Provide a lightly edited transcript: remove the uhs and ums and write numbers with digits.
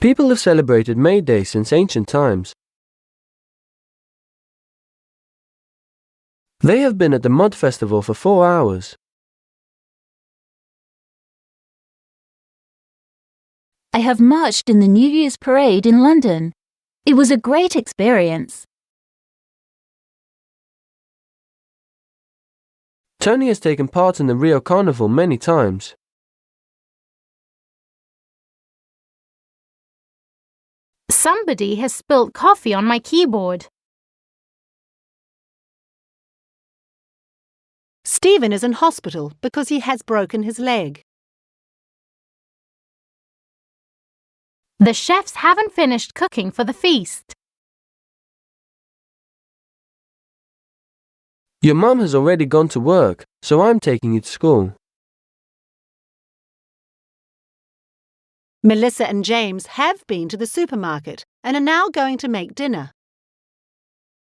People have celebrated May Day since ancient times. They have been at the mud festival for 4 hours. I have marched in the New Year's parade in London. It was a great experience. Tony has taken part in the Rio Carnival many times. Somebody has spilt coffee on my keyboard. Stephen is in hospital because he has broken his leg. The chefs haven't finished cooking for the feast. Your mum has already gone to work, so I'm taking you to school. Melissa and James have been to the supermarket and are now going to make dinner.